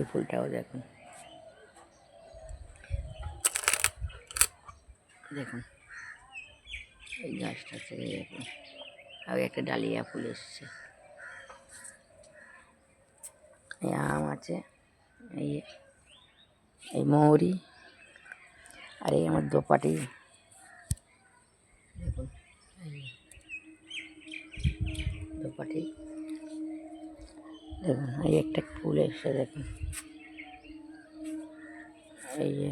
এই ফুলটাও দেখুন, দেখুন এই গাছটা থেকে দেখুন আগে একটা ডালিয়া ফুল এসছে। এই আম আছে, এই মৌরি, আর এই আমার দোপাটি দেখুন, দোপাটি দেখুন, এই একটা ফুল এসছে দেখুন, এই যে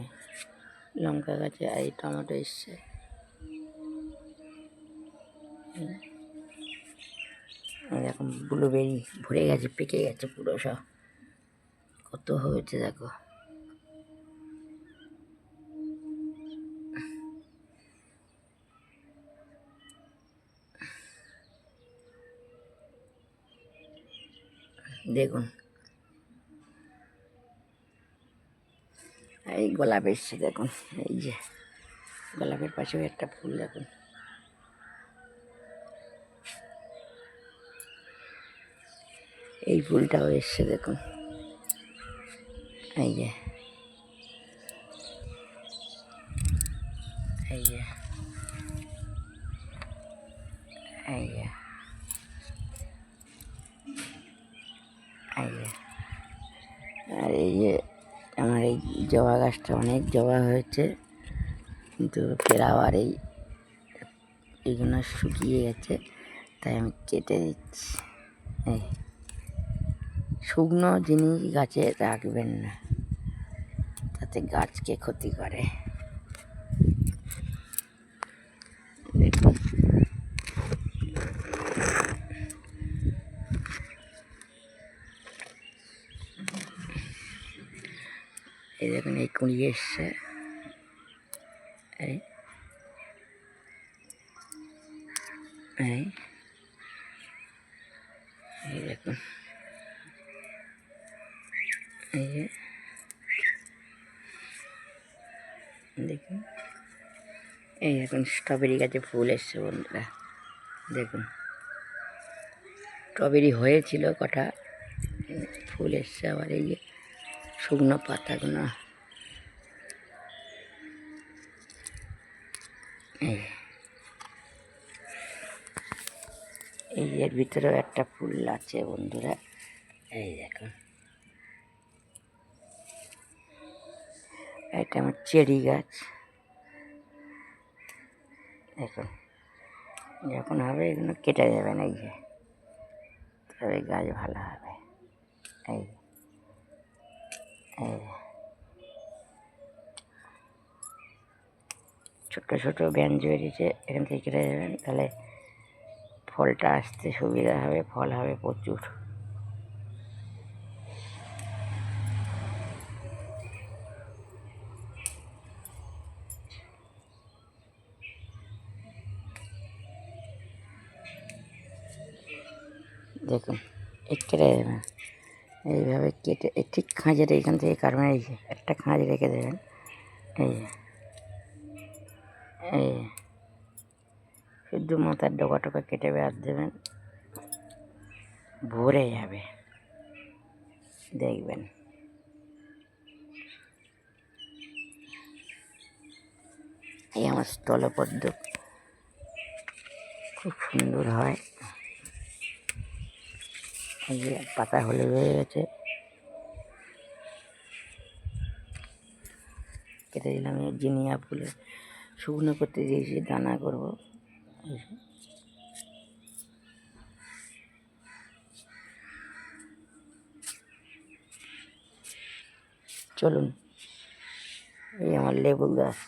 লঙ্কা গাছে এই টমেটো এসছে, দেখুন ব্লুবেরি ভরে গেছে, পেকে গেছে পুরো সব, কত হয়েছে দেখো। দেখুন এই গোলাপ এসছে দেখুন, এই যে গোলাপের পাশেও একটা ফুল দেখুন, এই ফুলটাও এসছে দেখুন, এই যে এই যে এই যে এই যে, আর এই যে আমার এই জবা গাছটা অনেক জবা হয়েছে, কিন্তু ফের আবার এইগুলো শুকিয়ে গেছে, তাই আমি কেটে দিচ্ছি। এই শুকনো জিনিস গাছে রাখবেন না, তাতে গাছকে ক্ষতি করে। দেখুন এই দেখুন এই কুঁড়ি এসছে, এই এই এই দেখুন, এই যে দেখুন, এই দেখুন স্ট্রবেরি গাছে ফুল এসছে বন্ধুরা, দেখুন স্ট্রবেরি হয়েছিল কটা, ফুল এসছে আবার, এই যে শুকনো পাতাগুলো, এই এর ভিতরেও একটা ফুল আছে বন্ধুরা, এই দেখুন এটা আমার চেরি গাছ, দেখুন যখন হবে এগুলো কেটে যাবেন, এই যে তবে গাছ ভালো হবে। এই এই ছোট্ট ছোটো ব্যাঞ্জ বেরিয়েছে, এখান থেকে কেটে যাবেন, তাহলে ফলটা আসতে সুবিধা হবে, ফল হবে প্রচুর। দেখুন কেটে দেবেন, এইভাবে কেটে ঠিক খাঁজের এইখান থেকে কাটবেন, এই যে একটা খাঁজ রেখে দেবেন, এই এই শুধু মাথার ডোকা টোকা কেটে বের দেবেন, ভরে যাবে দেখবেন। এই আমার স্থলপদ্ম খুব সুন্দর হয়, এই যে পাতা হলুদ হয়ে গেছে, কেটে দিলাম। এই জিনিয়া ফুলে শুকনো করতে দিয়েছি, দানা করব। চলুন, এই আমার লেবু গাছ,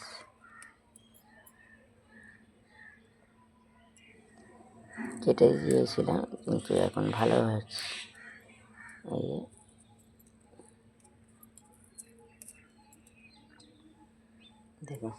কেটে দিয়েছিলাম কিন্তু এখন ভালো হয়েছে, এই দেখুন।